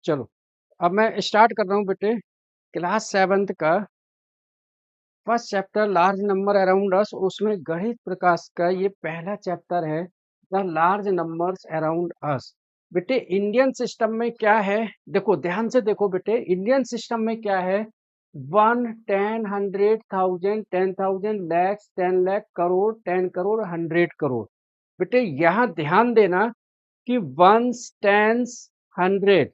चलो, अब मैं स्टार्ट कर रहा हूँ बेटे। क्लास 7th का first chapter large number around us, उसमें गणित प्रकाश का ये पहला चैप्टर है, the large numbers around us. बेटे इंडियन सिस्टम में क्या है, देखो ध्यान से देखो बेटे, इंडियन सिस्टम में क्या है, 1, 10, 100, 1000, 10,000, लैक्स, 10 लाख, करोड़, 10 करोड़, 100 करोड़। बेटे यहाँ ध्यान देना कि वंस, टेंस, 100,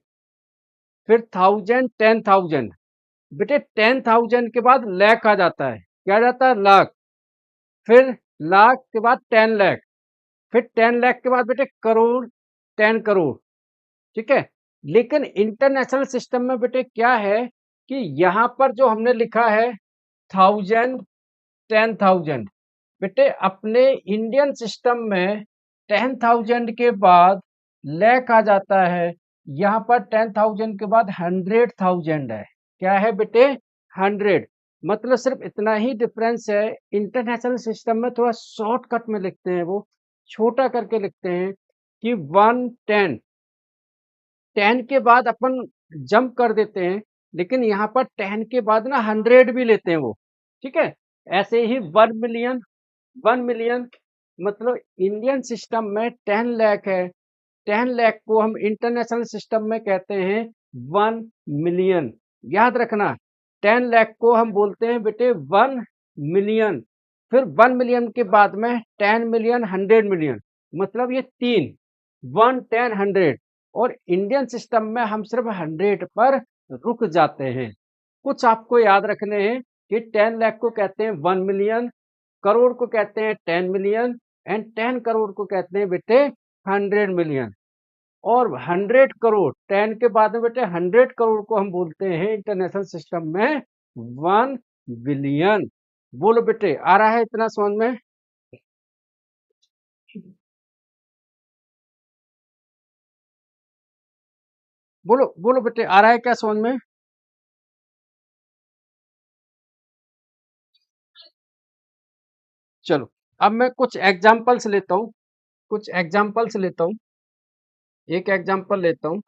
फिर 1000, 10,000। बेटे 10,000 के बाद लाख आ जाता है, क्या आ जाता है, लाख। फिर लाख के बाद 10 लाख, फिर 10 लाख के बाद बेटे करोड़, 10 करोड़। ठीक है। लेकिन इंटरनेशनल सिस्टम में बेटे क्या है कि यहाँ पर जो हमने लिखा है 1000, 10,000, बेटे अपने इंडियन सिस्टम में 10,000 के बाद लाख आ जाता है, यहाँ पर 10,000 के बाद 100,000 है। क्या है बेटे, 100। मतलब सिर्फ इतना ही डिफरेंस है। इंटरनेशनल सिस्टम में थोड़ा शॉर्टकट में लिखते हैं, वो छोटा करके लिखते हैं कि 1, 10, 10 के बाद अपन जंप कर देते हैं, लेकिन यहाँ पर 10 के बाद ना 100 भी लेते हैं वो। ठीक है। ऐसे ही 1 मिलियन, 1 मिलियन, मतलब इंडियन सिस्टम में 10 लाख है, 10 लाख को हम इंटरनेशनल सिस्टम में कहते हैं 1 मिलियन। याद रखना, 10 लाख को हम बोलते हैं बेटे 1 मिलियन। फिर 1 मिलियन के बाद में 10 मिलियन, 100 मिलियन, मतलब ये तीन, 1, 10, 100। और इंडियन सिस्टम में हम सिर्फ 100 पर रुक जाते हैं। कुछ आपको याद रखने हैं कि 10 लाख को कहते हैं 1 मिलियन, करोड़ को कहते हैं 10 मिलियन, एंड 10 करोड़ को कहते हैं बेटे 100 मिलियन। और 100 करोड़, 10 के बाद में बेटे 100 करोड़ को हम बोलते हैं इंटरनेशनल सिस्टम में 1 बिलियन। बोलो बेटे, आ रहा है इतना समझ में? बोलो बोलो बेटे, आ रहा है क्या समझ में? चलो, अब मैं कुछ एग्जांपल्स लेता हूँ, कुछ एग्जांपल्स लेता हूँ। एक एग्जांपल लेता हूँ।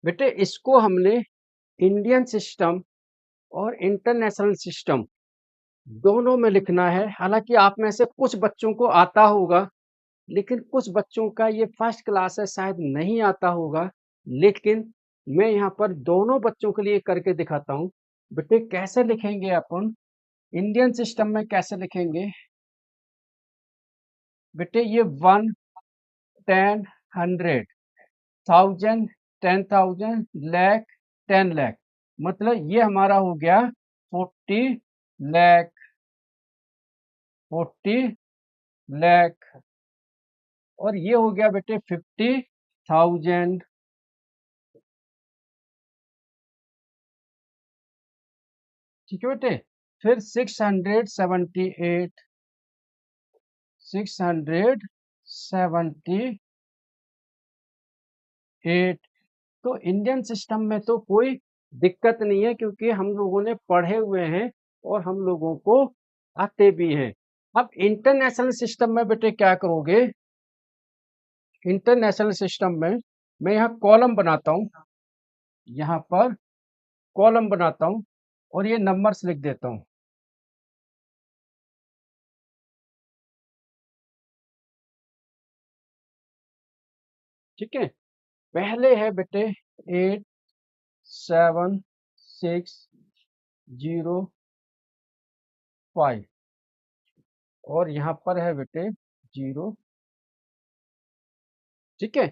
बेटे इसको हमने इंडियन सिस्टम और इंटरनेशनल सिस्टम दोनों में लिखना है। हालांकि आप में से कुछ बच्चों को आता होगा, लेकिन कुछ बच्चों का ये फर्स्ट क्लास है, शायद नहीं आता होगा। लेकिन मैं यहाँ पर दोनों बच्चों के लिए करके दिखाता हूँ। बेटे कैसे लिखेंगे अपन, इंडियन सिस्टम में कैसे लिखेंगे बेटे, ये 1, 10, 100, 1000, 10,000, लाख, 10 लाख, मतलब ये हमारा हो गया 40 लाख, 40 लाख। और ये हो गया बेटे 50,000। ठीक है बेटे। फिर 678, 678। तो इंडियन सिस्टम में तो कोई दिक्कत नहीं है, क्योंकि हम लोगों ने पढ़े हुए हैं और हम लोगों को आते भी हैं। अब इंटरनेशनल सिस्टम में बेटे क्या करोगे, इंटरनेशनल सिस्टम में मैं यहाँ कॉलम बनाता हूँ, यहाँ पर कॉलम बनाता हूँ और ये नंबर्स लिख देता हूँ। ठीक है। पहले है बेटे 8, 7, 6, 0, 5, और यहाँ पर है बेटे 0। ठीक है।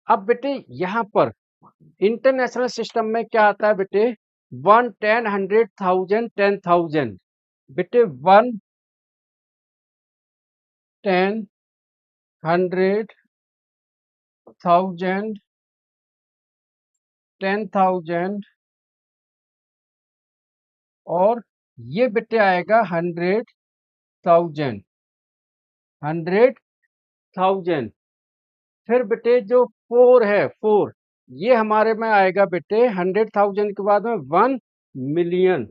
अब बेटे यहाँ पर इंटरनेशनल सिस्टम में क्या आता है बेटे, 1, 10, 100,000, 10,000। बेटे 1, 10, 100,000, 10,000, और ये बेटे आएगा 100,000, 100,000। फिर बेटे जो 4 है, 4, ये हमारे में आएगा बेटे 100,000 के बाद में 1 मिलियन,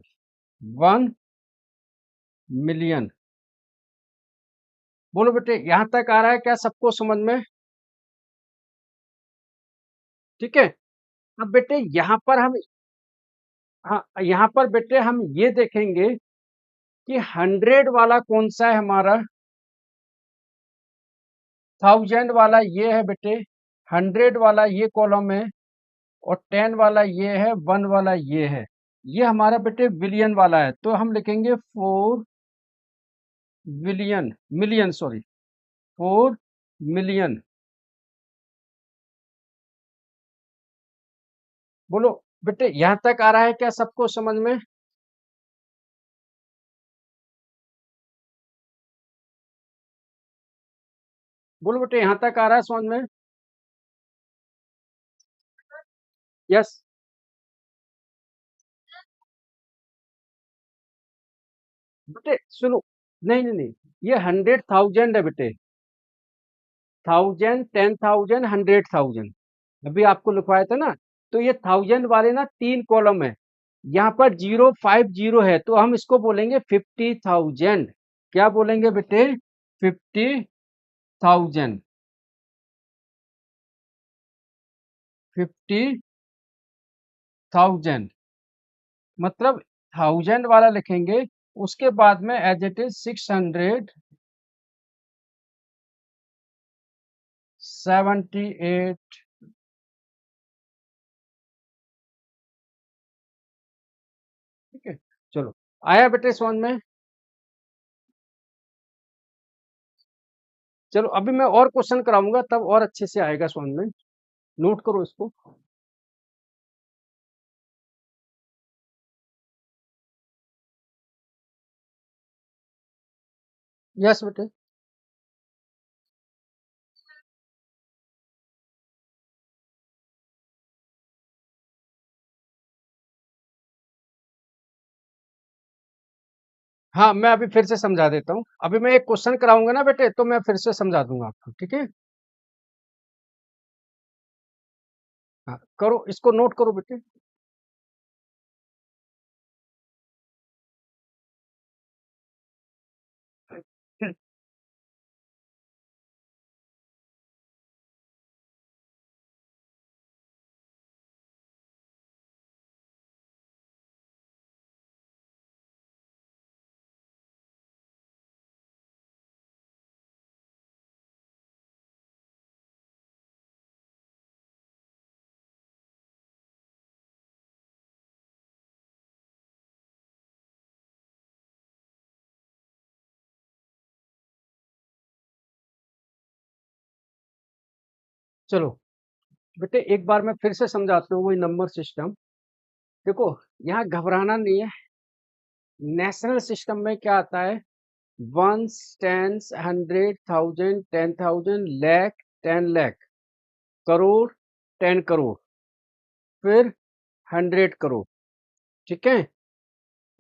1 मिलियन। बोलो बेटे, यहां तक आ रहा है क्या सबको समझ में? ठीक है। अब बेटे यहाँ पर हम, हाँ यहाँ पर बेटे हम ये देखेंगे कि 100 वाला कौन सा है हमारा, 1000 वाला ये है बेटे, 100 वाला ये कॉलम है, और 10 वाला ये है, 1 वाला ये है। ये हमारा बेटे बिलियन वाला है, तो हम लिखेंगे 4 बिलियन, मिलियन सॉरी, 4 मिलियन। बोलो बेटे, यहाँ तक आ रहा है क्या सबको समझ में? बोलो बेटे, यहाँ तक आ रहा है समझ में? यस। बेटे सुनो, नहीं नहीं नहीं, ये 100,000 है बेटे, 1000, 10,000, 100,000। अभी आपको लिखवाया था ना, तो ये 1000 वाले ना 3 कॉलम है, यहाँ पर 050 है, तो हम इसको बोलेंगे 50,000। क्या बोलेंगे बेटे? 50,000, 50,000, मतलब 1000 वाला लिखेंगे, उसके बाद में एज इट इज 678। ठीक है, चलो, आया बेटे समझ में? चलो अभी मैं और क्वेश्चन कराऊंगा, तब और अच्छे से आएगा समझ में। नोट करो इसको। यस बेटे। हाँ, मैं अभी फिर से समझा देता हूँ। अभी मैं एक क्वेश्चन कराऊंगा ना बेटे, तो मैं फिर से समझा दूंगा आपको, ठीक है? हाँ, करो, इसको नोट करो बेटे। चलो बेटे, एक बार मैं फिर से समझाता हूँ वही नंबर सिस्टम। देखो, यहाँ घबराना नहीं है। नेशनल सिस्टम में क्या आता है? वंस, टेंस, 100,000, 10,000, लाख, 10 लाख, करोड़, 10 करोड़, फिर 100 करोड़। ठीक है।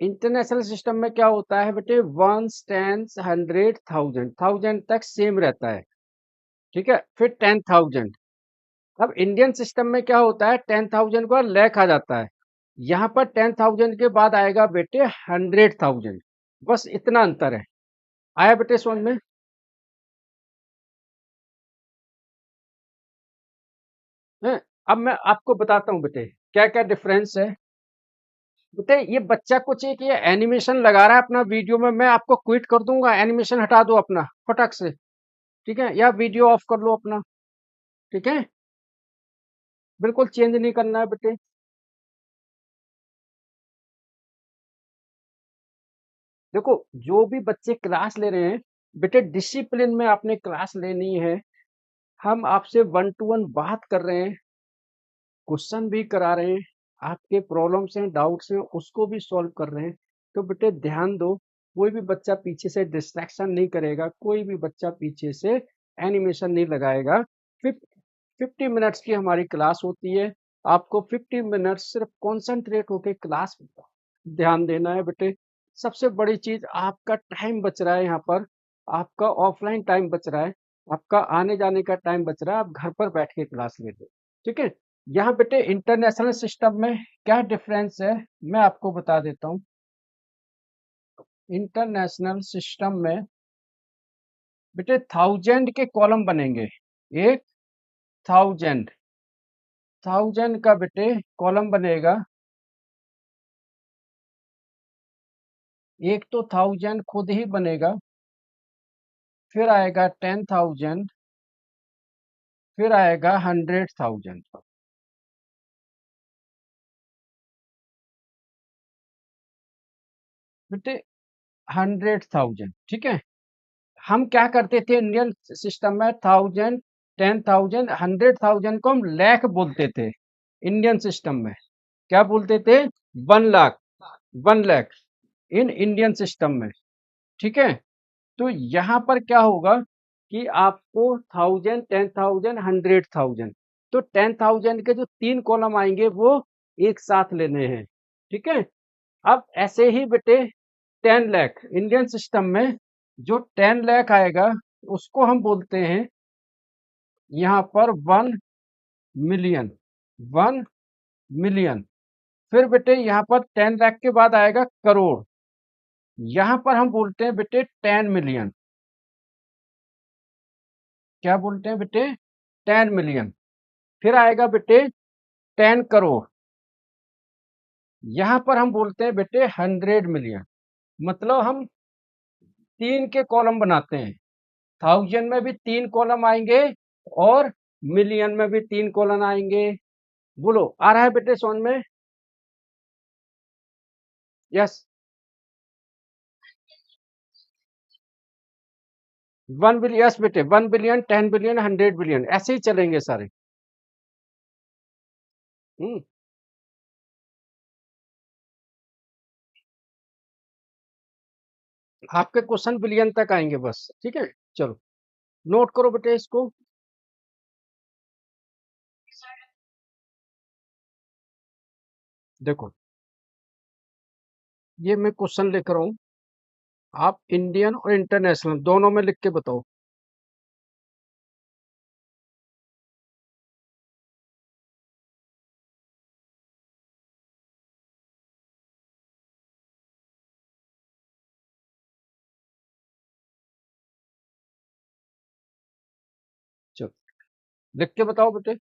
इंटरनेशनल सिस्टम में क्या होता है बेटे? वंस, टेंस, 100,000, 1000 तक सेम रहता है। ठीक है, फिर 10,000। अब इंडियन सिस्टम में क्या होता है? 10,000 का लैख आ जाता है। यहाँ पर 10,000 के बाद आएगा बेटे 100,000। बस इतना अंतर है। आया बेटे समझ में? है? अब मैं आपको बताता हूँ बेटे क्या क्या डिफरेंस है। बेटे ये बच्चा कुछ एक ये एनिमेशन लगा रहा है अपना वीडियो में, मैं आपको क्विट कर दूंगा, एनिमेशन हटा दो अपना फटक से। ठीक है, या वीडियो ऑफ कर लो अपना। ठीक है, बिल्कुल चेंज नहीं करना है बेटे। देखो, जो भी बच्चे क्लास ले रहे हैं बेटे, डिसिप्लिन में आपने क्लास लेनी है। हम आपसे वन टू वन बात कर रहे हैं, क्वेश्चन भी करा रहे हैं, आपके प्रॉब्लम्स हैं, डाउट्स हैं, उसको भी सॉल्व कर रहे हैं। तो बेटे ध्यान दो, कोई भी बच्चा पीछे से डिस्ट्रैक्शन नहीं करेगा, कोई भी बच्चा पीछे से एनिमेशन नहीं लगाएगा। 50 मिनट्स की हमारी क्लास होती है। आपको 50 मिनट्स सिर्फ कॉन्सेंट्रेट होके क्लास ध्यान देना है बेटे। सबसे बड़ी चीज, आपका टाइम बच रहा है यहाँ पर, आपका ऑफलाइन टाइम बच रहा है, आपका आने जाने का टाइम बच रहा है, आप घर पर बैठ के क्लास ले लो। ठीक है। यहाँ बेटे इंटरनेशनल सिस्टम में क्या डिफरेंस है, मैं आपको बता देता हूँ। इंटरनेशनल सिस्टम में बेटे 1000 के कॉलम बनेंगे। एक 1000 1000 का बेटे कॉलम बनेगा। एक तो 1000 खुद ही बनेगा, फिर आएगा 10,000, फिर आएगा 100,000। बेटे 100,000, ठीक है। हम क्या करते थे इंडियन सिस्टम में, 1000, 10,000, 100,000 को हम लाख बोलते थे इंडियन सिस्टम में। क्या बोलते थे? 1 lakh, 1 lakh in Indian system में, ठीक है। तो यहाँ पर क्या होगा कि आपको 1000, 10,000, 100,000, तो 10,000 के जो 3 कॉलम आएंगे वो एक साथ लेने हैं, ठीक है। अब ऐसे ही बेटे 10 लाख इंडियन सिस्टम में जो 10 लाख आएगा उसको हम बोलते हैं यहाँ पर 1 मिलियन, 1 मिलियन। फिर बेटे यहाँ पर 10 लाख के बाद आएगा करोड़, यहाँ पर हम बोलते हैं बेटे 10 मिलियन। क्या बोलते हैं बेटे? 10 मिलियन। फिर आएगा बेटे 10 करोड़, यहाँ पर हम बोलते हैं बेटे 100 मिलियन। मतलब हम 3 के कॉलम बनाते हैं, 1000 में भी 3 कॉलम आएंगे और मिलियन में भी 3 कॉलम आएंगे। बोलो आ रहा है बेटे समझ में? यस। 1 बिलियन, यस बेटे, 1 बिलियन, 10 बिलियन, 100 बिलियन, ऐसे ही चलेंगे सारे। हम्म आपके क्वेश्चन बिलियन तक आएंगे बस, ठीक है। चलो नोट करो बेटे इसको। देखो ये मैं क्वेश्चन लिख रहा हूँ, आप इंडियन और इंटरनेशनल दोनों में लिख के बताओ। चलो लिख के बताओ बेटे।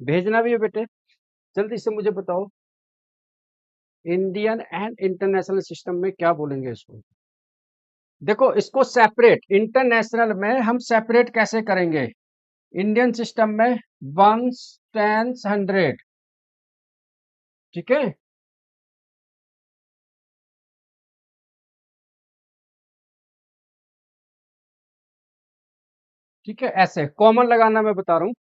भेजना भी है बेटे, जल्दी से मुझे बताओ इंडियन एंड इंटरनेशनल सिस्टम में क्या बोलेंगे इसको। देखो इसको सेपरेट, इंटरनेशनल में हम सेपरेट कैसे करेंगे? इंडियन सिस्टम में वंस, टेंस, 100, ठीक है। ठीक है, ऐसे कॉमन लगाना मैं बता रहा हूँ।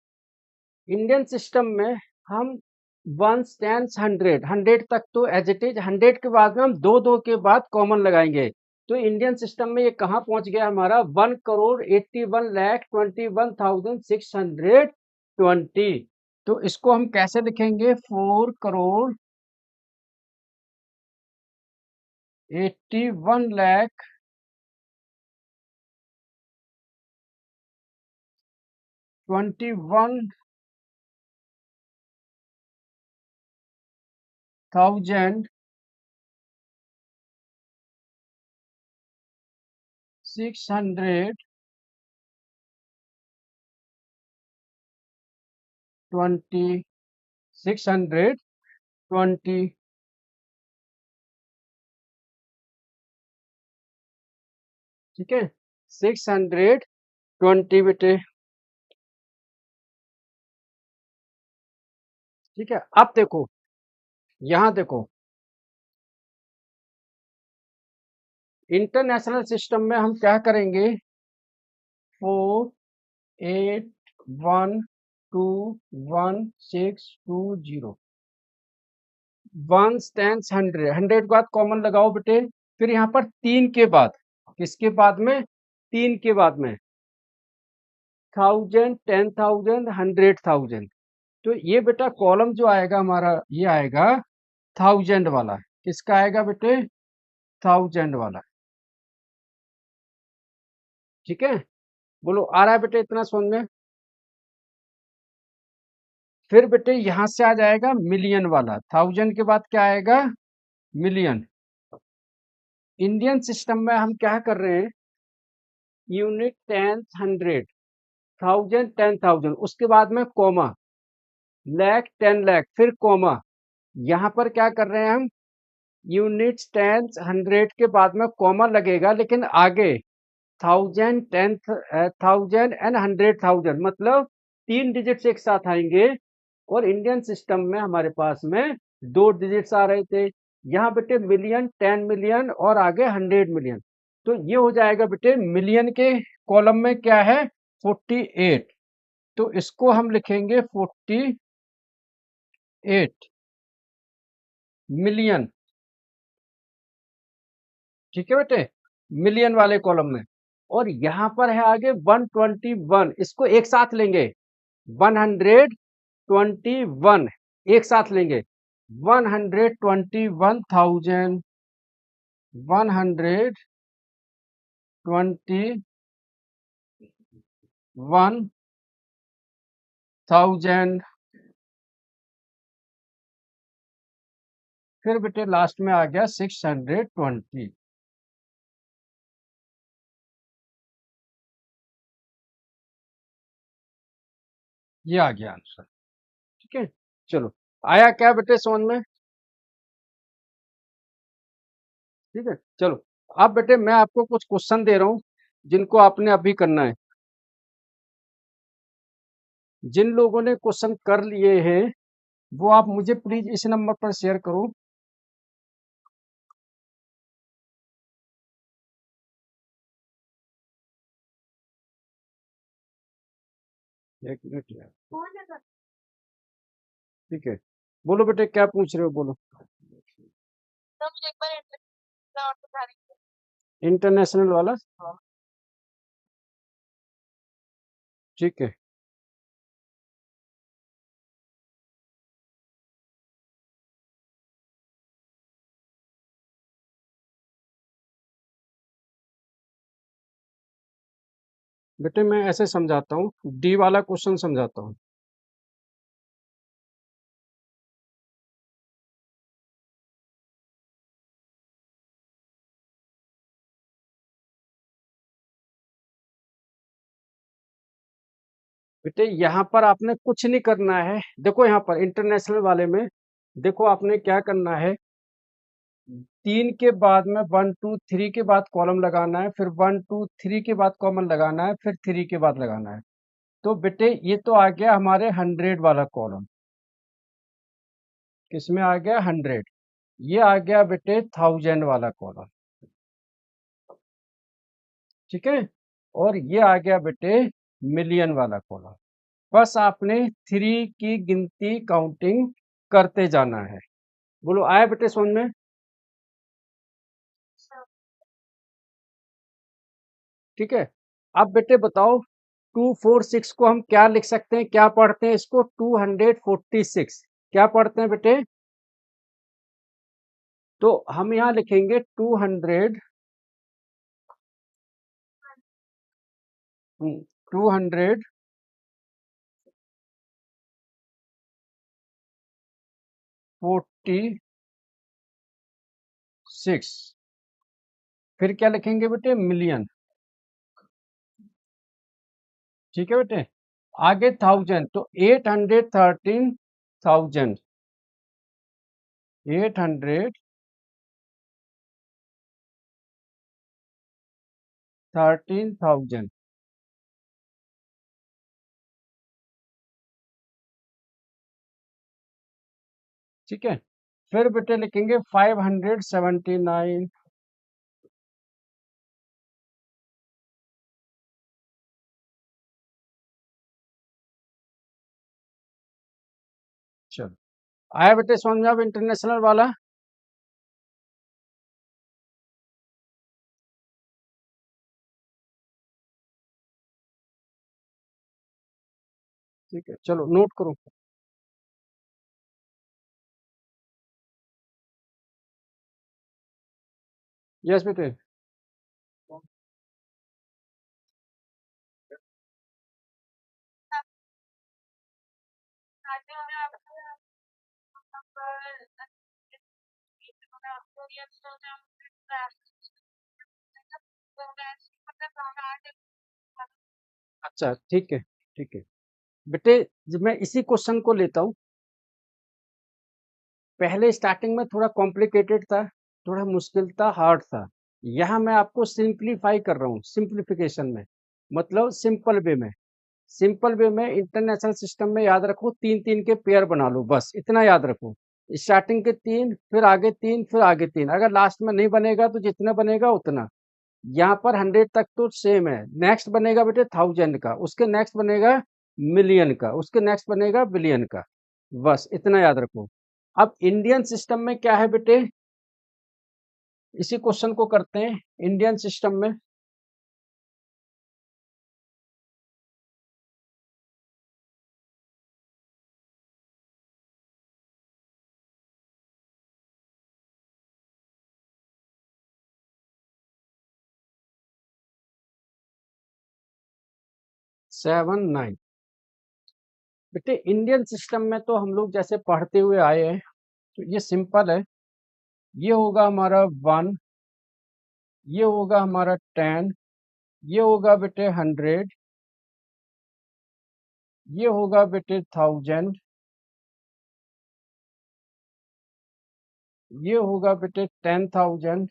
इंडियन सिस्टम में हम वंस, टेंस, 100, 100 तक तो एज इट इज, 100 के बाद में हम दो दो के बाद कॉमन लगाएंगे। तो इंडियन सिस्टम में ये कहाँ पहुंच गया हमारा? 1,81,21,620। तो इसको हम कैसे लिखेंगे? 4,81,21,620। ट्वेंटी 620, ठीक है। 620 बेटे, ठीक है। अब देखो यहाँ देखो, इंटरनेशनल सिस्टम में हम क्या करेंगे? 4,81,21,620, वंस, टेंस, 100, 100 के बाद कॉमन लगाओ बेटे। फिर यहाँ पर 3 के बाद, किसके बाद में? 3 के बाद में 1000, 10,000, 100,000। तो ये बेटा कॉलम जो आएगा हमारा, ये आएगा 1000 वाला। किसका आएगा बेटे? 1000 वाला, ठीक है। बोलो आ रहा है बेटे इतना समझ में? फिर बेटे यहां से आ जाएगा मिलियन वाला, 1000 के बाद क्या आएगा, मिलियन। इंडियन सिस्टम में हम क्या कर रहे हैं, यूनिट, टेंथ, हंड्रेड, थाउजेंड, 10,000, उसके बाद में कॉमा, लाख, 10 लाख, फिर कॉमा। यहाँ पर क्या कर रहे हैं हम, यूनिट्स, टेंथ, हंड्रेड के बाद में कॉमा लगेगा, लेकिन आगे थाउजेंड, 10,000 एंड 100,000, मतलब 3 डिजिट्स एक साथ आएंगे। और इंडियन सिस्टम में हमारे पास में 2 डिजिट्स आ रहे थे। यहाँ बेटे मिलियन, 10 मिलियन और आगे 100 मिलियन। तो ये हो जाएगा बेटे, मिलियन के कॉलम में क्या है, 48। तो इसको हम लिखेंगे 48 मिलियन। ठीक है बेटे, मिलियन वाले कॉलम में। और यहाँ पर है आगे 121, इसको एक साथ लेंगे, 121 एक साथ लेंगे, 121,000, 121,000। फिर बेटे लास्ट में आ गया 620। ये आ गया आंसर। ठीक है, चलो, आया क्या बेटे समझ में। ठीक है, चलो। अब बेटे मैं आपको कुछ क्वेश्चन दे रहा हूँ, जिनको आपने अभी करना है। जिन लोगों ने क्वेश्चन कर लिए हैं, वो आप मुझे प्लीज इस नंबर पर शेयर करो। एक मिनट यार। ठीक है, बोलो बेटे क्या पूछ रहे हो, बोलो। इंटरनेशनल वाला। ठीक है, बेटे मैं ऐसे समझाता हूँ, डी वाला क्वेश्चन समझाता हूँ। बेटे यहाँ पर आपने कुछ नहीं करना है। देखो यहाँ पर इंटरनेशनल वाले में, देखो आपने क्या करना है, 3 के बाद में 1 2 3 के बाद कॉलम लगाना है, फिर 1 2 3 के बाद कॉमन लगाना है, फिर 3 के बाद लगाना है। तो बेटे ये तो आ गया हमारे 100 वाला कॉलम। किसमें आ गया, 100। ये आ गया बेटे 1000 वाला कॉलम। ठीक है, और ये आ गया बेटे मिलियन वाला कॉलम। बस आपने 3 की गिनती, काउंटिंग करते जाना है। बोलो आया बेटे समझ में। ठीक है, अब बेटे बताओ, 246 को हम क्या लिख सकते हैं, क्या पढ़ते हैं इसको, 246 क्या पढ़ते हैं बेटे। तो हम यहाँ लिखेंगे 246। फिर क्या लिखेंगे बेटे, मिलियन। ठीक है बेटे, आगे 1000, तो 813,000, 813,000। ठीक है, फिर बेटे लिखेंगे 579। चलो, आया बेटे समझ में अब इंटरनेशनल वाला। ठीक है, चलो नोट करो। यस बेटे। अच्छा, ठीक है, ठीक है। बेटे, जब मैं इसी क्वेश्चन को लेता हूँ, पहले स्टार्टिंग में थोड़ा कॉम्प्लिकेटेड था, थोड़ा मुश्किल था, हार्ड था। यहाँ मैं आपको सिंप्लीफाई कर रहा हूँ, सिंप्लीफिकेशन में, मतलब सिंपल वे में इंटरनेशनल सिस्टम में याद रखो, 3-3 के पेयर बना लो, बस इतना याद रखो। स्टार्टिंग के 3, फिर आगे 3, फिर आगे 3, अगर लास्ट में नहीं बनेगा तो जितना बनेगा उतना। यहाँ पर 100 तक तो सेम है। नेक्स्ट बनेगा बेटे 1000 का, उसके नेक्स्ट बनेगा मिलियन का, उसके नेक्स्ट बनेगा बिलियन का। बस इतना याद रखो। अब इंडियन सिस्टम में क्या है बेटे, इसी क्वेश्चन को करते हैं इंडियन सिस्टम में। 7, 9। बेटे इंडियन सिस्टम में तो हम लोग जैसे पढ़ते हुए आए हैं, तो ये सिंपल है। ये होगा हमारा 1, ये होगा हमारा 10, ये होगा बेटे 100, ये होगा बेटे 1000, ये होगा बेटे 10,000,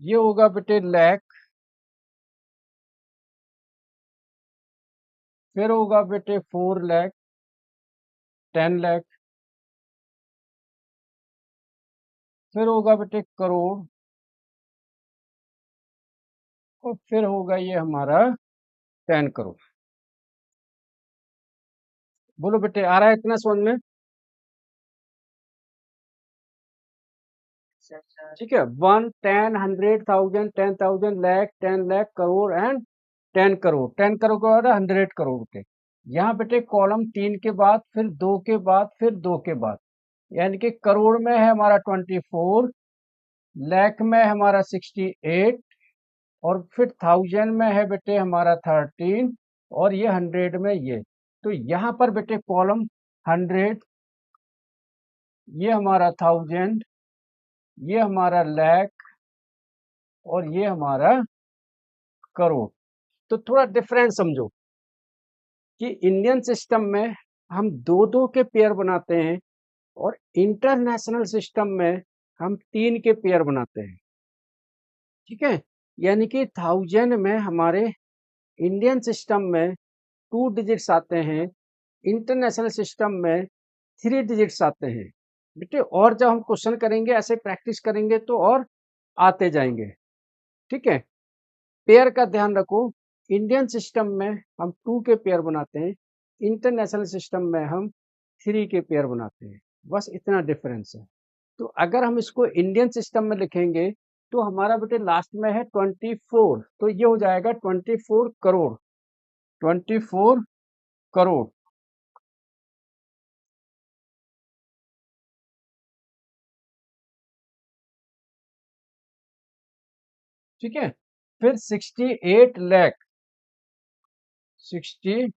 ये होगा बेटे लाख, फिर होगा बेटे 4 लाख, 10 लाख, फिर होगा बेटे करोड़, और फिर होगा ये हमारा 10 करोड़। बोलो बेटे, आ रहा है इतना समझ में? ठीक है, 1, 10, 100, 1000, 10,000, लाख, 10 लाख, करोड़ एंड 10 करोड़। 10 करोड़ के बाद 100 करोड़ बेटे। यहाँ बेटे कॉलम 3 के बाद, फिर 2 के बाद, फिर 2 के बाद, यानी कि करोड़ में है हमारा 24, लाख में है हमारा 68, और फिर 1000 में है बेटे हमारा 13, और ये 100 में ये। तो यहाँ पर बेटे कॉलम 100, ये हमारा 1000, ये हमारा लाख, और ये हमारा करोड़। तो थोड़ा डिफरेंस समझो कि इंडियन सिस्टम में हम दो दो के पेयर बनाते हैं, और इंटरनेशनल सिस्टम में हम 3 के पेयर बनाते हैं। ठीक है, यानी कि 1000 में हमारे इंडियन सिस्टम में 2 डिजिट्स आते हैं, इंटरनेशनल सिस्टम में 3 डिजिट्स आते हैं बेटे। और जब हम क्वेश्चन करेंगे, ऐसे प्रैक्टिस करेंगे तो और आते जाएंगे। ठीक है, पेयर का ध्यान रखो। इंडियन सिस्टम में हम 2 के पेयर बनाते हैं, इंटरनेशनल सिस्टम में हम 3 के पेयर बनाते हैं। बस इतना डिफरेंस है। तो अगर हम इसको इंडियन सिस्टम में लिखेंगे, तो हमारा बेटे लास्ट में है 24, तो ये हो जाएगा 24 करोड़। 24 करोड़। ठीक है, फिर 68 लाख। 60।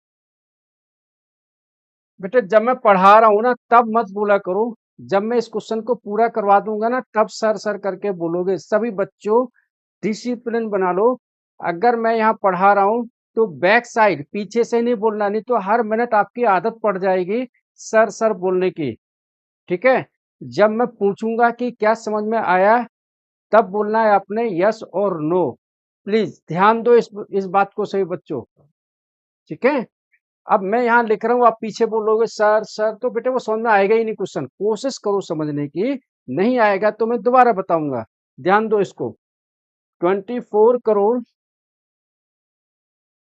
बेटे जब मैं पढ़ा रहा हूं ना, तब मत बोला करो। जब मैं इस क्वेश्चन को पूरा करवा दूंगा ना, तब सर सर करके बोलोगे। सभी बच्चों, डिसिप्लिन बना लो। अगर मैं यहाँ पढ़ा रहा हूँ, तो बैक साइड, पीछे से नहीं बोलना, नहीं तो हर मिनट आपकी आदत पड़ जाएगी सर सर बोलने की। ठीक है, जब मैं पूछूंगा कि क्या समझ में आया, तब बोलना है आपने यस और नो। प्लीज ध्यान दो इस बात को, सही बच्चों। ठीक है, अब मैं यहाँ लिख रहा हूँ, आप पीछे बोलोगे सर सर, तो बेटे वो समझ में आएगा ही नहीं क्वेश्चन। कोशिश करो समझने की, नहीं आएगा तो मैं दोबारा बताऊंगा। ध्यान दो इसको। 24 करोड़,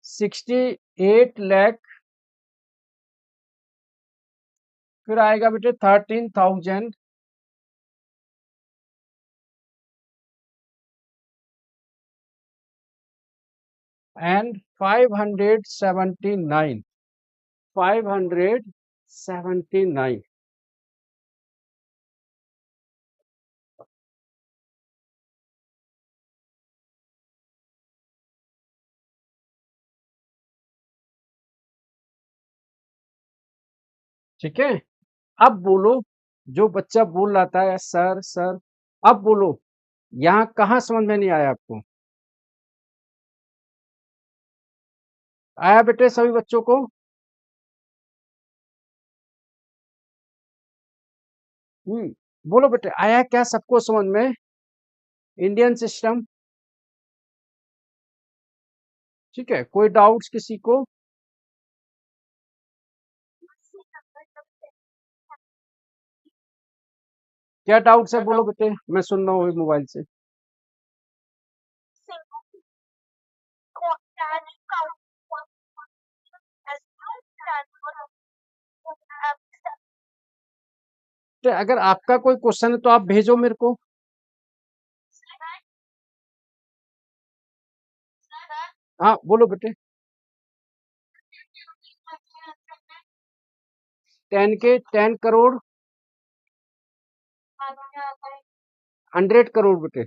68 लाख, फिर आएगा बेटे 13,000, एंड 579। 579। ठीक है। अब बोलो, जो बच्चा बोल रहा था सर सर, अब बोलो, यहाँ कहाँ समझ में नहीं आया आपको? आया बेटे सभी बच्चों को? बोलो बेटे, आया क्या सबको समझ में? Indian system. ठीक है, कोई डाउट्स किसी को? क्या डाउट्स है बोलो बेटे, मैं सुन रहा हूँ मोबाइल से। तो अगर आपका कोई क्वेश्चन है तो आप भेजो मेरे को। हाँ बोलो बेटे। 10 करोड़, 100 करोड़ बेटे।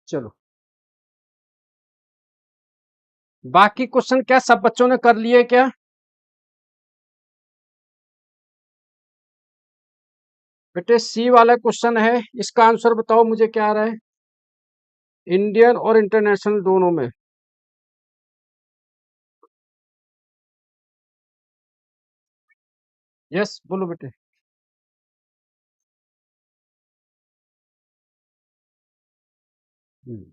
चलो, बाकी क्वेश्चन क्या सब बच्चों ने कर लिए क्या? बेटे सी वाला क्वेश्चन है, इसका आंसर बताओ मुझे क्या आ रहा है? इंडियन और इंटरनेशनल दोनों में। यस बोलो बेटे। हम्म,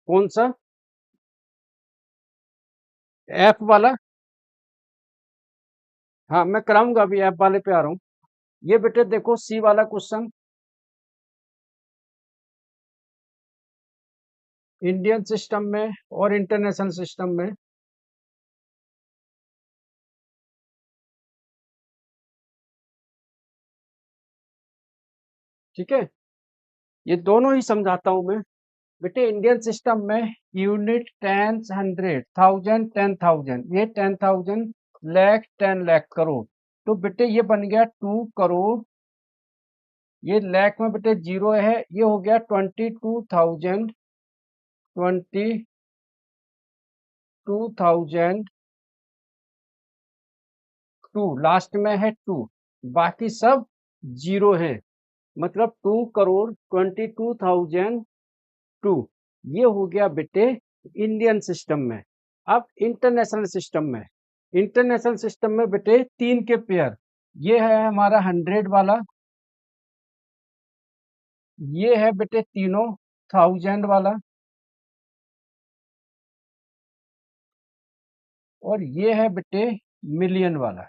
कौन सा? ऐप वाला? हाँ मैं कराऊंगा, अभी ऐप वाले पे आ रहा हूँ। ये बेटे देखो सी वाला क्वेश्चन, इंडियन सिस्टम में और इंटरनेशनल सिस्टम में। ठीक है, ये दोनों ही समझाता हूं मैं। बेटे इंडियन सिस्टम में यूनिट, टेंस, हंड्रेड, थाउजेंड, 10,000, ये 10,000, लाख, 10 लाख, करोड़। तो बेटे ये बन गया 2 करोड़। ये लाख में बेटे जीरो है, ये हो गया 22,000, 22,002, लास्ट में है टू, बाकी सब जीरो है। मतलब 2 करोड़ 22,002। ये हो गया बेटे इंडियन सिस्टम में। अब इंटरनेशनल सिस्टम में, इंटरनेशनल सिस्टम में बेटे तीन के पेयर, ये है हमारा 100 वाला, ये है बेटे तीनों 1000 वाला, और ये है बेटे मिलियन वाला।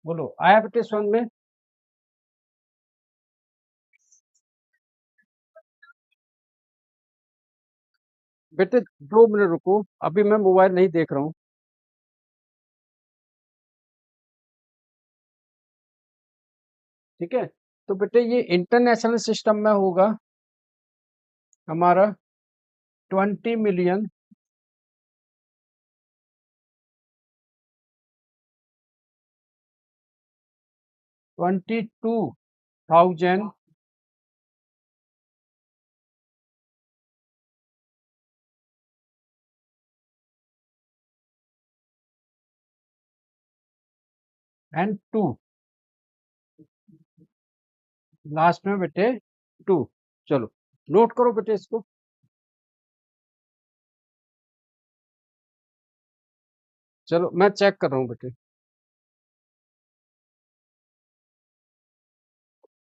बोलो आया बेटे समझ में? बेटे 2 मिनट रुको, अभी मैं मोबाइल नहीं देख रहा हूँ। ठीक है, तो बेटे ये इंटरनेशनल सिस्टम में होगा हमारा 20 मिलियन, 22,000, एंड टू, लास्ट में बेटे टू। चलो नोट करो बेटे इसको। चलो मैं चेक कर रहा हूँ बेटे।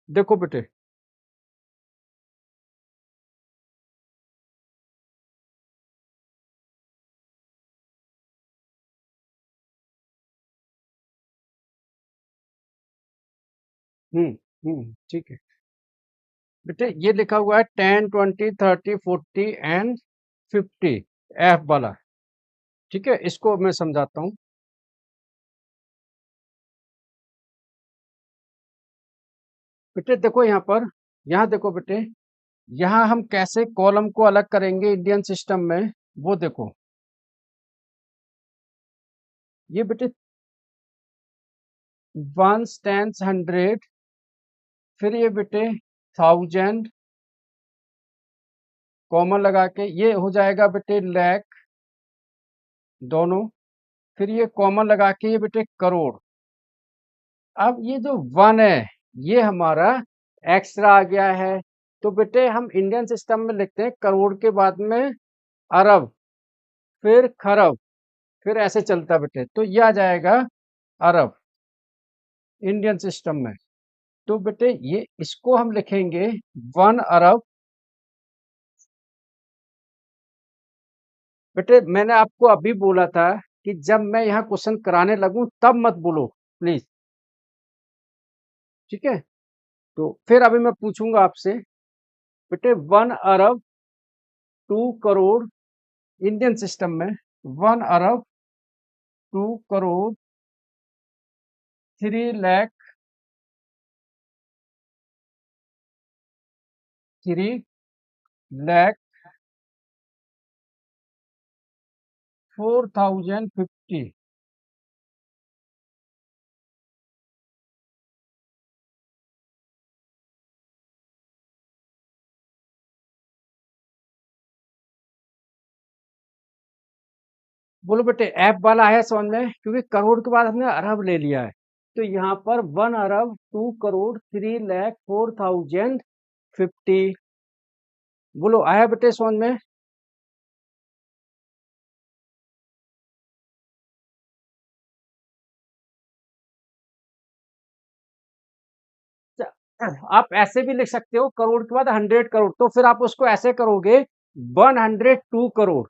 देखो बेटे, हम्म ठीक है बेटे, ये लिखा हुआ है 10, 20, 30, 40 एंड 50, एफ वाला। ठीक है, इसको मैं समझाता हूँ। बेटे देखो यहाँ पर, यहाँ देखो बेटे, यहाँ हम कैसे कॉलम को अलग करेंगे इंडियन सिस्टम में, वो देखो। ये बेटे वंस, टेंस, 100, फिर ये बेटे 1000, कॉमन लगा के ये हो जाएगा बेटे लाख दोनों, फिर ये कॉमन लगा के ये बेटे करोड़। अब ये जो वन है ये हमारा एक्स्ट्रा आ गया है, तो बेटे हम इंडियन सिस्टम में लिखते हैं करोड़ के बाद में अरब, फिर खरब, फिर ऐसे चलता है बेटे, तो ये आ जाएगा अरब इंडियन सिस्टम में। तो बेटे ये इसको हम लिखेंगे 1 अरब। बेटे मैंने आपको अभी बोला था कि जब मैं यहाँ क्वेश्चन कराने लगूं तब मत बोलो प्लीज, ठीक है। तो फिर अभी मैं पूछूंगा आपसे बेटे 1 अरब 2 करोड़ इंडियन सिस्टम में, 1 अरब 2 करोड़ 3 लाख 3 लाख 4050। बोलो बेटे ऐप वाला है समझ में, क्योंकि करोड़ के बाद हमने अरब ले लिया है, तो यहाँ पर 1 अरब 2 करोड़ 3 लाख 4050। बोलो आया बेटे समझ में। आप ऐसे भी लिख सकते हो करोड़ के बाद 100 करोड़, तो फिर आप उसको ऐसे करोगे 102 करोड़।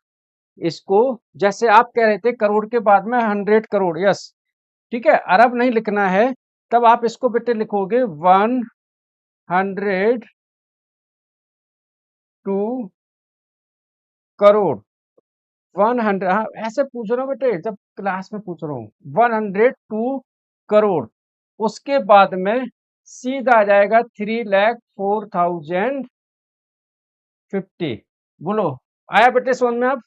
इसको जैसे आप कह रहे थे करोड़ के बाद में 100 करोड़, यस ठीक है, अरब नहीं लिखना है, तब आप इसको बेटे लिखोगे 102 करोड़। 100, हाँ ऐसे पूछ रहा हूँ बेटे, जब क्लास में पूछ रहा हूँ 102 करोड़, उसके बाद में सीधा आ जाएगा 3 लाख 4050। बोलो आया बेटे समझ में अब।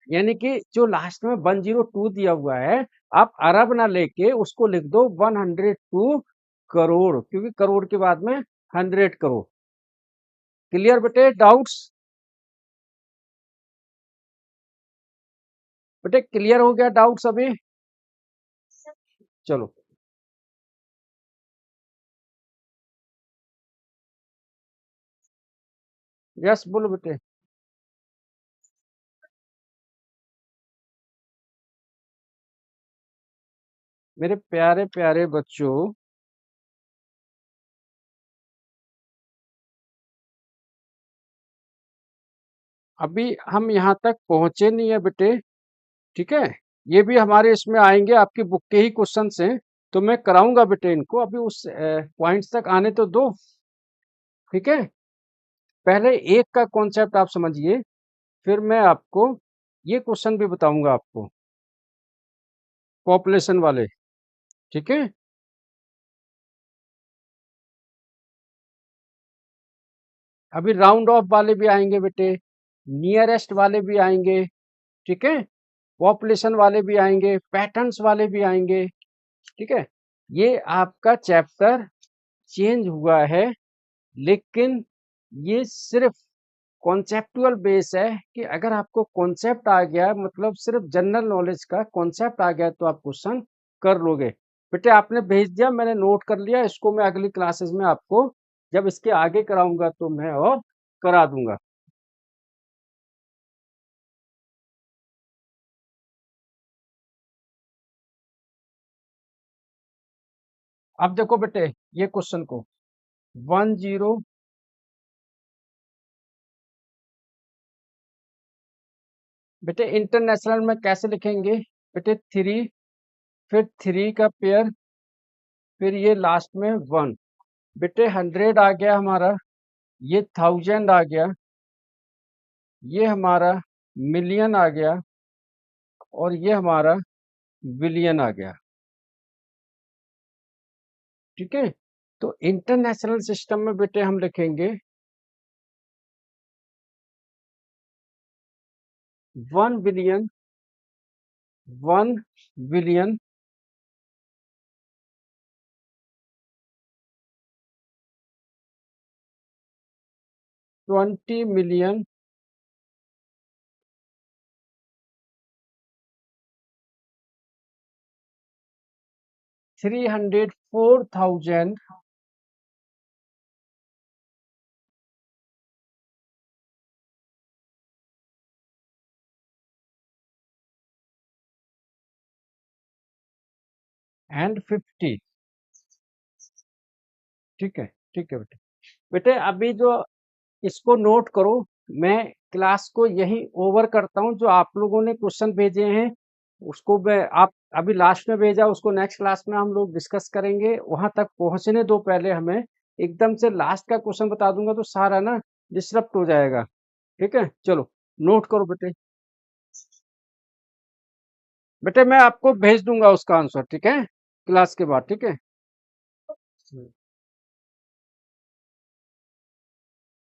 यानी कि जो लास्ट में 102 दिया हुआ है, आप अरब ना लेके उसको लिख दो 102 करोड़, क्योंकि करोड़ के बाद में 100 करोड़। क्लियर बेटे डाउट्स? बेटे क्लियर हो गया डाउट्स अभी? चलो यस बोलो बेटे। मेरे प्यारे प्यारे बच्चों, अभी हम यहाँ तक पहुंचे नहीं है बेटे, ठीक है। ये भी हमारे इसमें आएंगे, आपकी बुक के ही क्वेश्चन हैं, तो मैं कराऊंगा बेटे इनको, अभी उस पॉइंट्स तक आने तो दो, ठीक है। पहले एक का कॉन्सेप्ट आप समझिए, फिर मैं आपको ये क्वेश्चन भी बताऊंगा आपको, पॉपुलेशन वाले, ठीक है। अभी राउंड ऑफ वाले भी आएंगे बेटे, नियरेस्ट वाले भी आएंगे, ठीक है, पॉपुलेशन वाले भी आएंगे, पैटर्न्स वाले भी आएंगे, ठीक है। ये आपका चैप्टर चेंज हुआ है, लेकिन ये सिर्फ कॉन्सेप्टुअल बेस है कि अगर आपको कॉन्सेप्ट आ गया, मतलब सिर्फ जनरल नॉलेज का कॉन्सेप्ट आ गया, तो आप क्वेश्चन कर लोगे। बेटे आपने भेज दिया, मैंने नोट कर लिया, इसको मैं अगली क्लासेस में आपको जब इसके आगे कराऊंगा तो मैं और करा दूंगा। अब देखो बेटे ये क्वेश्चन को 10, बेटे इंटरनेशनल में कैसे लिखेंगे? बेटे 3, फिर 3 का पेयर, फिर ये लास्ट में 1। बेटे 100 आ गया हमारा, ये 1000 आ गया, ये हमारा मिलियन आ गया, और ये हमारा बिलियन आ गया, ठीक है। तो इंटरनेशनल सिस्टम में बेटे हम लिखेंगे 1 बिलियन, 1 बिलियन 20 million 304,000 and 50। ठीक है, ठीक है बेटे। बेटे अभी जो इसको नोट करो, मैं क्लास को यही ओवर करता हूँ। जो आप लोगों ने क्वेश्चन भेजे हैं उसको मैं आप अभी लास्ट में भेजा, उसको नेक्स्ट क्लास में हम लोग डिस्कस करेंगे। वहां तक पहुंचने दो पहले हमें। एकदम से लास्ट का क्वेश्चन बता दूंगा तो सारा ना डिस्टर्ब हो जाएगा। ठीक है, चलो नोट करो बेटे। बेटे मैं आपको भेज दूंगा उसका आंसर, ठीक है, क्लास के बाद। ठीक है।